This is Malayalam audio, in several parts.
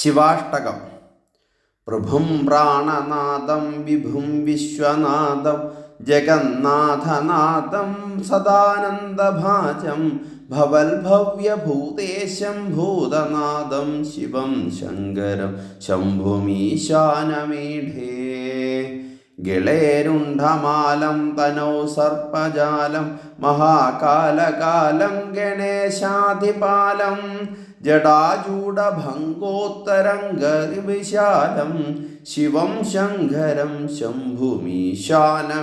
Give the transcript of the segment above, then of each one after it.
ശിവാഷ്ടകം. പ്രഭും പ്രാണനാദം വിഭും വിശ്വനാദം ജഗന്നാഥനാദം സദാനന്ദഭാജം ഭവൽഭവ്യഭൂതേശം ഭൂതനാദം ശിവം ശങ്കരം ശംഭുമീശാനമീഢേ. ഗളേരുണ്ഠമാലം തനൗ സർപ്പജാലം മഹാകാലകാലം ഗണേശാധിപാലം ജടാജൂഢഭംഗോത്തരംഗവിശാലം ശിവം ശങ്കരം ശംഭുമീശാനമീഢേ.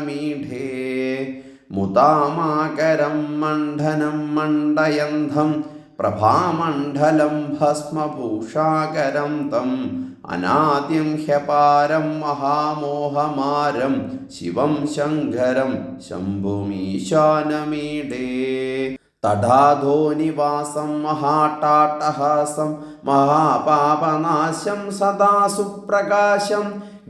മുതാമാകരം മണ്ഡനം മണ്ഡയന്ധം പ്രഭാമണ്ഡലം ഭസ്മഭൂഷാകരം തം അനാദ്യം ഹ്യപാരം മഹാമോഹമാരം ശിവം ശങ്കരം ശംഭുമീശാനമീഢേ. തടാധോനിവാസം മഹാട്ടാട്ടഹാസം മഹാപാപനാശം സദാ സുപ്രകാശം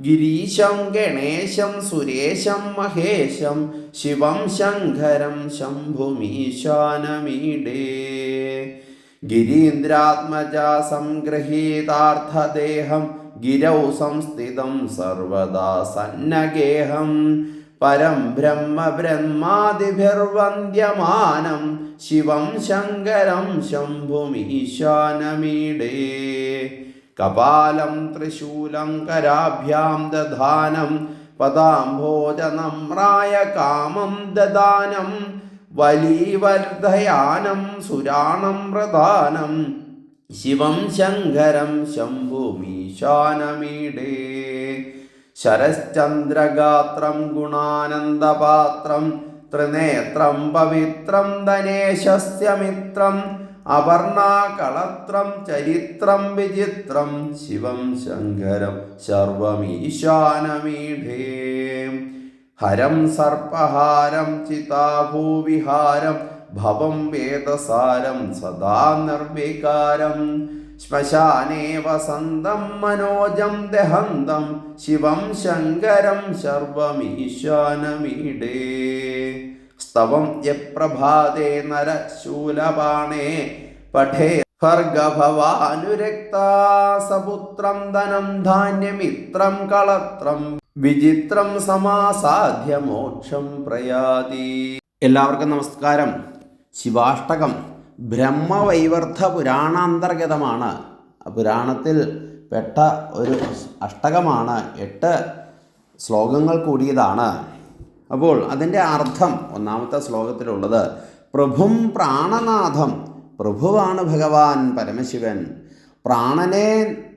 ഗിരീശം ഗണേശം സുരേശം മഹേശം ശിവം ശങ്കരം ശംഭുമീശാനമീഢേ. ഗിരീന്ദ്രാത്മജ സംഗൃഹീതാർത്ഥദേഹം ഗിരൗ സംസ്ഥിതം സർവദാ സന്നഗേഹം പരം ബ്രഹ്മ ബ്രഹ്മാദിഭിർവന്ദ്യമാനം ശിവം ശങ്കരം ശംഭുമീശാനമീഢേ. കപാലം ത്രിശൂലം കരാഭ്യാം ദധാനം പദാംഭോജനമ്രായ കാമം ദദാനം വലീവർദ്ധയാനം സുരാണം പ്രധാനം ശിവം ശങ്കരം ശംഭുമീശാനമീഢേ. ശരശ്ചന്ദ്രഗാത്രം ഗുണാനന്ദപാത്രം ത്രിനേത്രം പവിത്രം ധനേശസ്യ മിത്രം അപർണാകളത്രം ചരിത്രം വിചിത്രം ശിവം ശങ്കരം സർവമീശാനമീഢേ. ഹരം സർപ്പഹാരം ചിതാഭൂവിഹാരം ഭവം വേദസാരം സദാ നിർവികാരം ശ്മശാനേ വസന്തം മനോജം ദഹന്തം ശിവം ശങ്കരം സർവമീശാനമീഢേ. സ്തവം യപ്രഭാതേ നരശൂലപാണേ പഠേ ഭർഗഭവാനുരക്താ സപുത്രം ധനം ധാന്യമിത്രം കളത്രം വിചിത്രം സമാസാധ്യ മോക്ഷം പ്രയാതി. എല്ലാവർക്കും നമസ്കാരം. ശിവാഷ്ടകം ബ്രഹ്മവൈവർദ്ധ പുരാണാന്തർഗതമാണ്. പുരാണത്തിൽ പെട്ട ഒരു അഷ്ടകമാണ്. 8 ശ്ലോകങ്ങൾ കൂടിയതാണ്. അപ്പോൾ അതിൻ്റെ അർത്ഥം ഒന്നാമത്തെ ശ്ലോകത്തിലുള്ളത് പ്രഭും പ്രാണനാഥം. പ്രഭുവാണ് ഭഗവാൻ പരമശിവൻ. പ്രാണനെ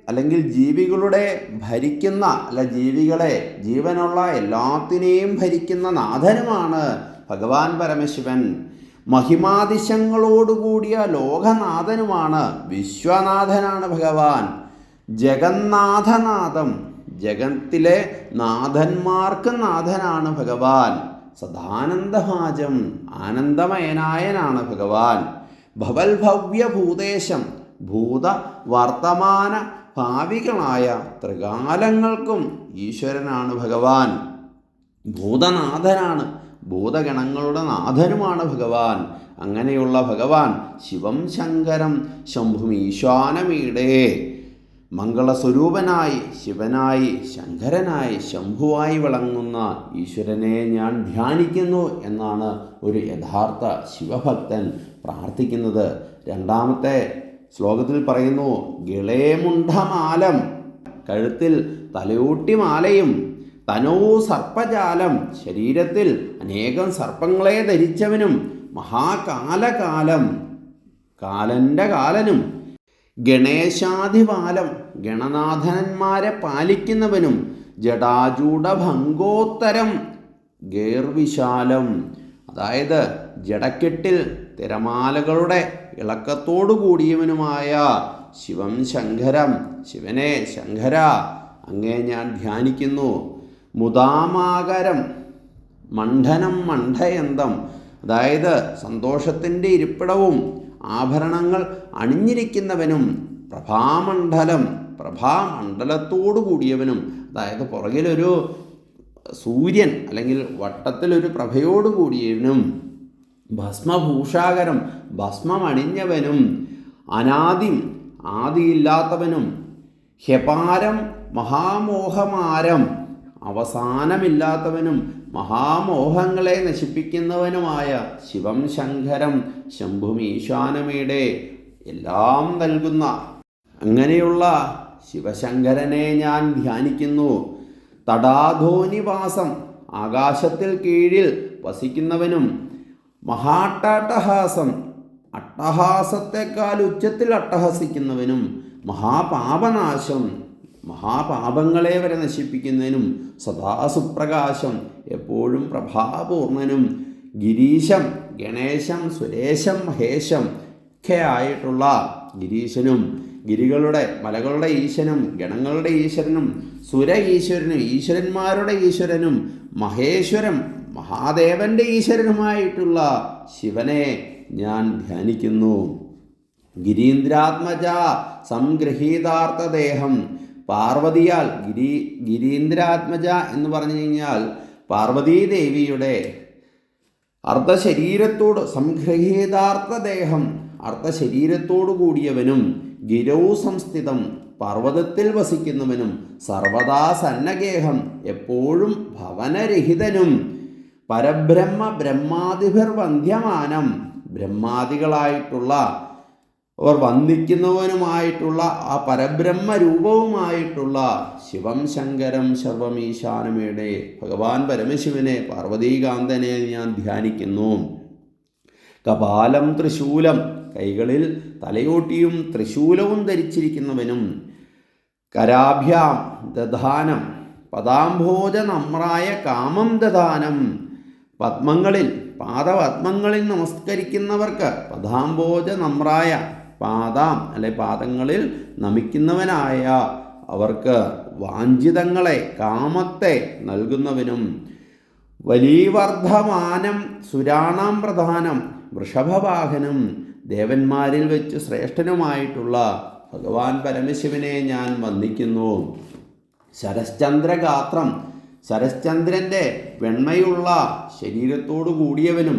അല്ലെങ്കിൽ ജീവികളുടെ ഭരിക്കുന്ന ജീവികളെ ജീവനുള്ള എല്ലാത്തിനെയും ഭരിക്കുന്ന നാഥനുമാണ് ഭഗവാൻ പരമശിവൻ. മഹിമാതിശങ്ങളോടുകൂടിയ ലോകനാഥനുമാണ്. വിശ്വനാഥനാണ് ഭഗവാൻ. ജഗന്നാഥനാഥം. ജഗത്തിലെ നാഥന്മാർക്ക് നാഥനാണ് ഭഗവാൻ. സദാനന്ദഭാജം. ആനന്ദമയനായനാണ് ഭഗവാൻ. ഭവൽഭവ്യഭൂതേശം. ഭൂത വർത്തമാന ഭാവികളായ ത്രികാലങ്ങൾക്കും ഈശ്വരനാണ് ഭഗവാൻ. ഭൂതനാഥനാണ്. ഭൂതഗണങ്ങളുടെ നാഥനുമാണ് ഭഗവാൻ. അങ്ങനെയുള്ള ഭഗവാൻ ശിവം ശങ്കരം ശംഭുമീശാനമീഢേ. മംഗളസ്വരൂപനായി ശിവനായി ശങ്കരനായി ശംഭുവായി വിളങ്ങുന്ന ഈശ്വരനെ ഞാൻ ധ്യാനിക്കുന്നു എന്നാണ് ഒരു യഥാർത്ഥ ശിവഭക്തൻ പ്രാർത്ഥിക്കുന്നത്. രണ്ടാമത്തെ ശ്ലോകത്തിൽ പറയുന്നു ഗളേമുണ്ഠമാലം. കഴുത്തിൽ തലയോട്ടിമാലയും തനോ സർപ്പജാലം. ശരീരത്തിൽ അനേകം സർപ്പങ്ങളെ ധരിച്ചവനും മഹാകാലകാലം. കാലൻ്റെ കാലനും. ഗണേശാധിപാലം. ഗണനാഥന്മാരെ പാലിക്കുന്നവനും. ജടാജൂഢഭംഗോത്തരം. ഗേർവിശാലം. അതായത് ജടക്കെട്ടിൽ തിരമാലകളുടെ ഇളക്കത്തോടു കൂടിയവനുമായ ശിവം ശങ്കരം. ശിവനെ ശങ്കര, അങ്ങേ ഞാൻ ധ്യാനിക്കുന്നു. മുദാമാകരം. മണ്ഡനം മണ്ഡയന്തം. അതായത് സന്തോഷത്തിൻ്റെ ഇരിപ്പിടവും ആഭരണങ്ങൾ അണിഞ്ഞിരിക്കുന്നവനും. പ്രഭാമണ്ഡലം. പ്രഭാമണ്ഡലത്തോടു കൂടിയവനും. അതായത് പുറകിലൊരു സൂര്യൻ അല്ലെങ്കിൽ വട്ടത്തിലൊരു പ്രഭയോടു കൂടിയവനും. ഭസ്മഭൂഷാകരം. ഭസ്മമണിഞ്ഞവനും. അനാദിം. ആദിയില്ലാത്തവനും. ഹ്യപാരം മഹാമോഹമാരം, അവസാനമില്ലാത്തവനും മഹാമോഹങ്ങളെ നശിപ്പിക്കുന്നവനുമായ ശിവം ശങ്കരം ശംഭും ഈശാനമീടെ എല്ലാം നൽകുന്ന അങ്ങനെയുള്ള ശിവശങ്കരനെ ഞാൻ ധ്യാനിക്കുന്നു. തടാധോനിവാസം, ആകാശത്തിൽ കീഴിൽ വസിക്കുന്നവനും മഹാട്ടഹാസം, അട്ടഹാസത്തെക്കാൾ ഉച്ചത്തിൽ അട്ടഹസിക്കുന്നവനും മഹാപാപനാശം, മഹാപാപങ്ങളെ വരെ നശിപ്പിക്കുന്നതിനും സദാസുപ്രകാശം, എപ്പോഴും പ്രഭാപൂർണനും ഗിരീശം, ഗണേശം, സുരേശം, മഹേശം ഒക്കെ ആയിട്ടുള്ള ഗിരീശനും, ഗിരികളുടെ മലകളുടെ ഈശ്വരനും, ഗണങ്ങളുടെ ഈശ്വരനും, സുര ഈശ്വരനും, ഈശ്വരന്മാരുടെ ഈശ്വരനും, മഹേശ്വരം മഹാദേവന്റെ ഈശ്വരനുമായിട്ടുള്ള ശിവനെ ഞാൻ ധ്യാനിക്കുന്നു. ഗിരീന്ദ്രാത്മജ സംഗ്രഹീതാർത്ഥദേഹം, പാർവതിയാൽ ഗിരീന്ദ്രാത്മജ എന്ന് പറഞ്ഞു കഴിഞ്ഞാൽ പാർവതീദേവിയുടെ അർദ്ധശരീരത്തോട്, സംഗ്രഹീതാർത്ഥദേഹം അർദ്ധശരീരത്തോടു കൂടിയവനും, ഗിരൗ സംസ്ഥിതം പർവ്വതത്തിൽ വസിക്കുന്നവനും, സർവദാ സന്നഗേഹം എപ്പോഴും ഭവനരഹിതനും, പരബ്രഹ്മ ബ്രഹ്മാദിഭിർ വന്ധ്യമാനം, ബ്രഹ്മാദികളായിട്ടുള്ള അവർ വന്ദിക്കുന്നവനുമായിട്ടുള്ള ആ പരബ്രഹ്മ രൂപവുമായിട്ടുള്ള ശിവം ശങ്കരം സർവമീശാനമേടെ ഭഗവാൻ പരമശിവനെ, പാർവതീകാന്തനെ ഞാൻ ധ്യാനിക്കുന്നു. കപാലം ത്രിശൂലം, കൈകളിൽ തലയോട്ടിയും ത്രിശൂലവും ധരിച്ചിരിക്കുന്നവനും, കരാഭ്യാം ദധാനം, പദാംഭോജനമ്രായ കാമം ദധാനം, പത്മങ്ങളിൽ പാദപത്മങ്ങളിൽ നമസ്കരിക്കുന്നവർക്ക് പദാംഭോജനമ്രായ, പാദങ്ങളിൽ നമിക്കുന്നവനായ അവർക്ക് വാഞ്ചിതങ്ങളെ, കാമത്തെ നൽകുന്നവനും, വലിവർദ്ധമാനം സുരാണാം പ്രധാനം, വൃഷഭവാഹനം ദേവന്മാരിൽ വെച്ച് ശ്രേഷ്ഠനുമായിട്ടുള്ള ഭഗവാൻ പരമശിവനെ ഞാൻ വന്ദിക്കുന്നു. ശരശ്ചന്ദ്രഗാത്രം, ശരശ്ചന്ദ്രൻ്റെ വെണ്മയുള്ള ശരീരത്തോടു കൂടിയവനും,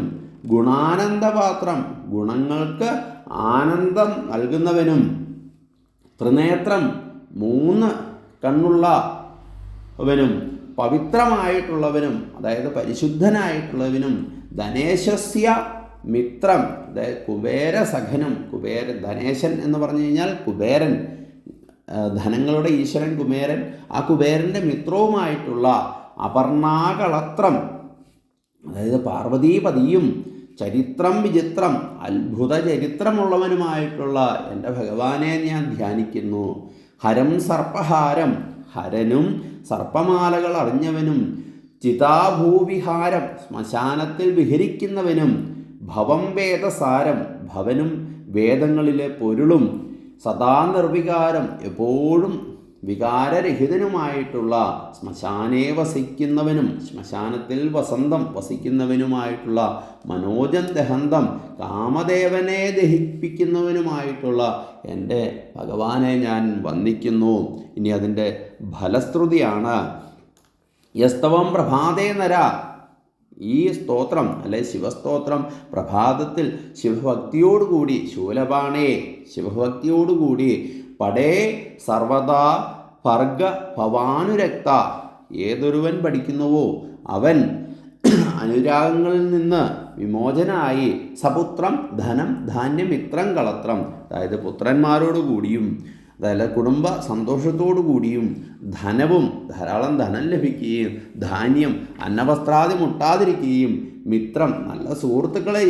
ഗുണാനന്ദപാത്രം ഗുണങ്ങൾക്ക് ആനന്ദം നൽകുന്നവനും, ത്രിനേത്രം 3 കണ്ണുള്ളവനും, പവിത്രമായിട്ടുള്ളവനും അതായത് പരിശുദ്ധനായിട്ടുള്ളവനും, ധനേശസ്യ മിത്രം, അതായത് കുബേരസഖനും, ധനേശൻ എന്ന് പറഞ്ഞു കഴിഞ്ഞാൽ കുബേരൻ, ധനങ്ങളുടെ ഈശ്വരൻ കുബേരൻ, ആ കുബേരൻ്റെ മിത്രവുമായിട്ടുള്ള അപർണാകളത്രം, അതായത് പാർവതീപതിയും, ചരിത്രം വിചിത്രം അത്ഭുത ചരിത്രമുള്ളവനുമായിട്ടുള്ള എൻ്റെ ഭഗവാനെ ഞാൻ ധ്യാനിക്കുന്നു. ഹരം സർപ്പഹാരം, ഹരനും സർപ്പമാലകൾ അറിഞ്ഞവനും, ചിതാഭൂവിഹാരം ശ്മശാനത്തിൽ വിഹരിക്കുന്നവനും, ഭവം വേദസാരം ഭവനും വേദങ്ങളിലെ പൊരുളും, സദാ നിർവികാരം എപ്പോഴും വികാരരഹിതനുമായിട്ടുള്ള ശ്മശാനേ വസിക്കുന്നവനും, ശ്മശാനത്തിൽ വസിക്കുന്നവനുമായിട്ടുള്ള മനോജം ദഹന്തം കാമദേവനെ ദഹിപ്പിക്കുന്നവനുമായിട്ടുള്ള എൻ്റെ ഭഗവാനെ ഞാൻ വന്ദിക്കുന്നു. ഇനി അതിൻ്റെ ഫലശ്രുതിയാണ്. യസ്തവം പ്രഭാതേ നര, ഈ സ്തോത്രം അല്ലെ ശിവസ്തോത്രം പ്രഭാതത്തിൽ ശിവഭക്തിയോടുകൂടി, ശൂലപാണേ ശിവഭക്തിയോടുകൂടി, പടേ സർവദാ ഭർഗ ഭവാനുരക്ത, ഏതൊരുവൻ പഠിക്കുന്നുവോ അവൻ അനുരാഗങ്ങളിൽ നിന്ന് വിമോചനായി, സപുത്രം ധനം ധാന്യമിത്രം കളത്രം, അതായത് പുത്രന്മാരോടുകൂടിയും അതായത് കുടുംബ സന്തോഷത്തോടു കൂടിയും, ധനവും ധാരാളം ധനം ലഭിക്കുകയും, ധാന്യം അന്നവസ്ത്രാദി മുട്ടാതിരിക്കുകയും, മിത്രം നല്ല സുഹൃത്തുക്കളെ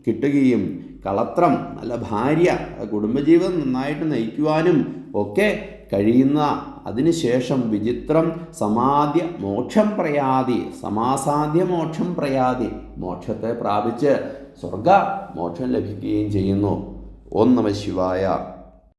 കിട്ടുകയും, കളത്രം നല്ല ഭാര്യ, കുടുംബജീവിതം നന്നായിട്ട് നയിക്കുവാനും ഒക്കെ കഴിയുന്ന, അതിനുശേഷം വിചിത്രം സമാധ്യ മോക്ഷം പ്രയാതി, സമാസാധ്യ മോക്ഷം പ്രയാതി, മോക്ഷത്തെ പ്രാപിച്ച് സ്വർഗ മോക്ഷം ലഭിക്കുകയും ചെയ്യുന്നു. ഓം നമഃ ശിവായ.